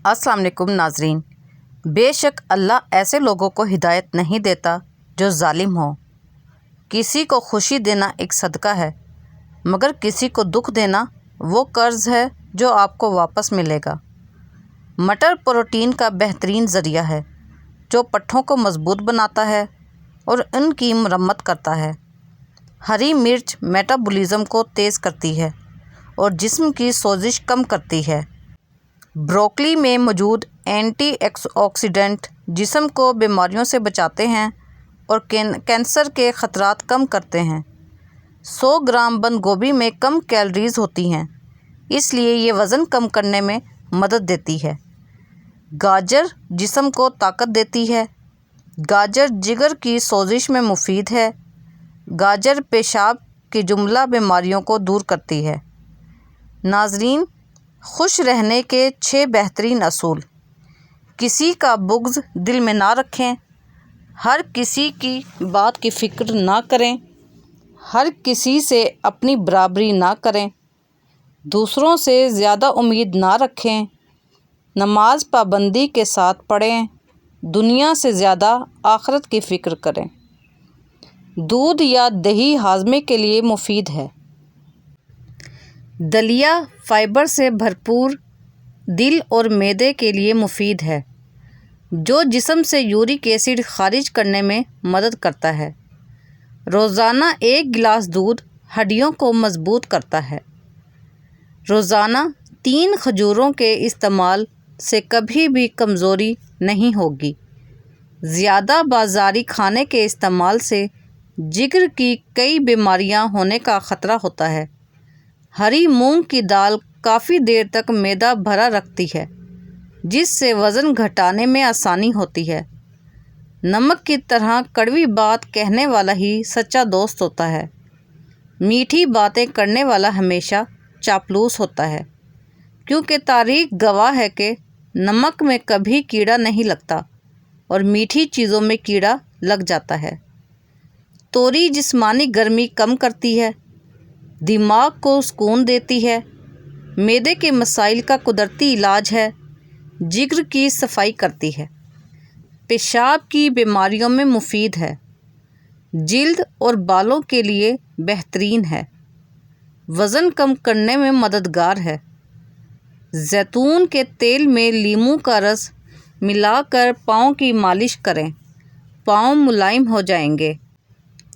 السلام علیکم ناظرین۔ بے شک اللہ ایسے لوگوں کو ہدایت نہیں دیتا جو ظالم ہوں۔ کسی کو خوشی دینا ایک صدقہ ہے، مگر کسی کو دکھ دینا وہ قرض ہے جو آپ کو واپس ملے گا۔ مٹر پروٹین کا بہترین ذریعہ ہے جو پٹھوں کو مضبوط بناتا ہے اور ان کی مرمت کرتا ہے۔ ہری مرچ میٹابولزم کو تیز کرتی ہے اور جسم کی سوزش کم کرتی ہے۔ بروکلی میں موجود اینٹی آکسیڈنٹ جسم کو بیماریوں سے بچاتے ہیں اور کینسر کے خطرات کم کرتے ہیں۔ 100 گرام بند گوبھی میں کم کیلوریز ہوتی ہیں، اس لیے یہ وزن کم کرنے میں مدد دیتی ہے۔ گاجر جسم کو طاقت دیتی ہے۔ گاجر جگر کی سوزش میں مفید ہے۔ گاجر پیشاب کی جملہ بیماریوں کو دور کرتی ہے۔ ناظرین، خوش رہنے کے 6 بہترین اصول۔ کسی کا بغض دل میں نہ رکھیں، ہر کسی کی بات کی فکر نہ کریں، ہر کسی سے اپنی برابری نہ کریں، دوسروں سے زیادہ امید نہ رکھیں، نماز پابندی کے ساتھ پڑھیں، دنیا سے زیادہ آخرت کی فکر کریں۔ دودھ یا دہی ہاضمے کے لیے مفید ہے۔ دلیا فائبر سے بھرپور دل اور معدے کے لیے مفید ہے، جو جسم سے یورک ایسڈ خارج کرنے میں مدد کرتا ہے۔ روزانہ 1 گلاس دودھ ہڈیوں کو مضبوط کرتا ہے۔ روزانہ 3 کھجوروں کے استعمال سے کبھی بھی کمزوری نہیں ہوگی۔ زیادہ بازاری کھانے کے استعمال سے جگر کی کئی بیماریاں ہونے کا خطرہ ہوتا ہے۔ ہری مونگ کی دال کافی دیر تک معدہ بھرا رکھتی ہے، جس سے وزن گھٹانے میں آسانی ہوتی ہے۔ نمک کی طرح کڑوی بات کہنے والا ہی سچا دوست ہوتا ہے۔ میٹھی باتیں کرنے والا ہمیشہ چاپلوس ہوتا ہے، کیونکہ تاریخ گواہ ہے کہ نمک میں کبھی کیڑا نہیں لگتا اور میٹھی چیزوں میں کیڑا لگ جاتا ہے۔ توری جسمانی گرمی کم کرتی ہے، دماغ کو سکون دیتی ہے، معدے کے مسائل کا قدرتی علاج ہے، جگر کی صفائی کرتی ہے، پیشاب کی بیماریوں میں مفید ہے، جلد اور بالوں کے لیے بہترین ہے، وزن کم کرنے میں مددگار ہے۔ زیتون کے تیل میں لیموں کا رس ملا کر پاؤں کی مالش کریں، پاؤں ملائم ہو جائیں گے۔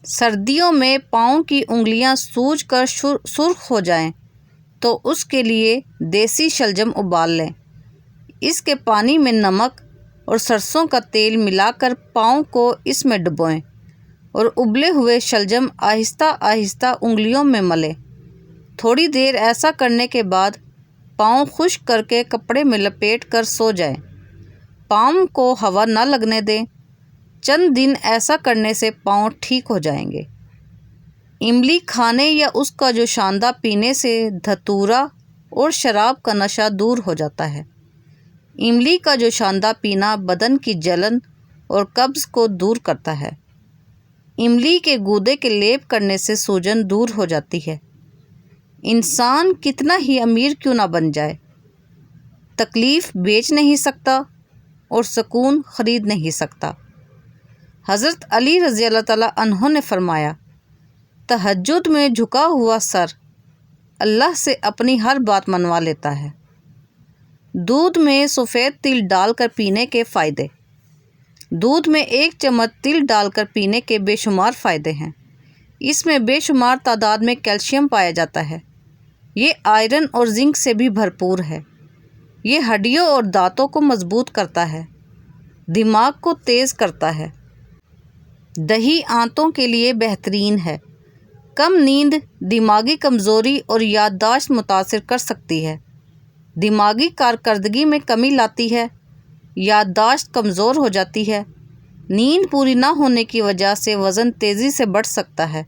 سردیوں میں پاؤں کی انگلیاں سوج کر سرخ ہو جائیں تو اس کے لیے دیسی شلجم ابال لیں۔ اس کے پانی میں نمک اور سرسوں کا تیل ملا کر پاؤں کو اس میں ڈبوئیں اور ابلے ہوئے شلجم آہستہ آہستہ انگلیوں میں ملیں۔ تھوڑی دیر ایسا کرنے کے بعد پاؤں خشک کر کے کپڑے میں لپیٹ کر سو جائیں۔ پاؤں کو ہوا نہ لگنے دیں۔ چند دن ایسا کرنے سے پاؤں ٹھیک ہو جائیں گے۔ املی کھانے یا اس کا جوشاندہ پینے سے دھتورا اور شراب کا نشہ دور ہو جاتا ہے۔ املی کا جوشاندہ پینا بدن کی جلن اور قبض کو دور کرتا ہے۔ املی کے گودے کے لیپ کرنے سے سوجن دور ہو جاتی ہے۔ انسان کتنا ہی امیر کیوں نہ بن جائے، تکلیف بیچ نہیں سکتا اور سکون خرید نہیں سکتا۔ حضرت علی رضی اللہ تعالیٰ عنہ نے فرمایا، تہجد میں جھکا ہوا سر اللہ سے اپنی ہر بات منوا لیتا ہے۔ دودھ میں سفید تل ڈال کر پینے کے فائدے۔ دودھ میں 1 چمچ تل ڈال کر پینے کے بے شمار فائدے ہیں۔ اس میں بے شمار تعداد میں کیلشیم پایا جاتا ہے۔ یہ آئرن اور زنک سے بھی بھرپور ہے۔ یہ ہڈیوں اور دانتوں کو مضبوط کرتا ہے، دماغ کو تیز کرتا ہے۔ دہی آنتوں کے لیے بہترین ہے۔ کم نیند دماغی کمزوری اور یادداشت متاثر کر سکتی ہے، دماغی کارکردگی میں کمی لاتی ہے، یادداشت کمزور ہو جاتی ہے۔ نیند پوری نہ ہونے کی وجہ سے وزن تیزی سے بڑھ سکتا ہے،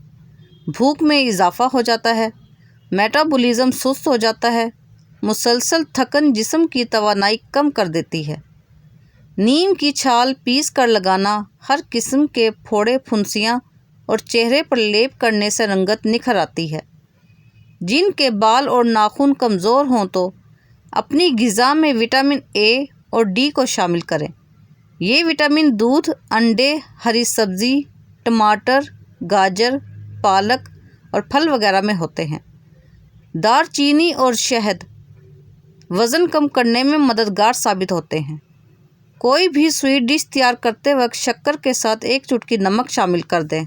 بھوک میں اضافہ ہو جاتا ہے، میٹابولزم سست ہو جاتا ہے، مسلسل تھکن جسم کی توانائی کم کر دیتی ہے۔ نیم کی چھال پیس کر لگانا ہر قسم کے پھوڑے پھنسیاں اور چہرے پر لیپ کرنے سے رنگت نکھر آتی ہے۔ جن کے بال اور ناخن کمزور ہوں تو اپنی غذا میں وٹامن اے، اور ڈی کو شامل کریں۔ یہ وٹامن دودھ، انڈے، ہری سبزی، ٹماٹر، گاجر، پالک اور پھل وغیرہ میں ہوتے ہیں۔ دار چینی اور شہد وزن کم کرنے میں مددگار ثابت ہوتے ہیں۔ کوئی بھی سویٹ ڈش تیار کرتے وقت شکر کے ساتھ 1 چٹکی نمک شامل کر دیں۔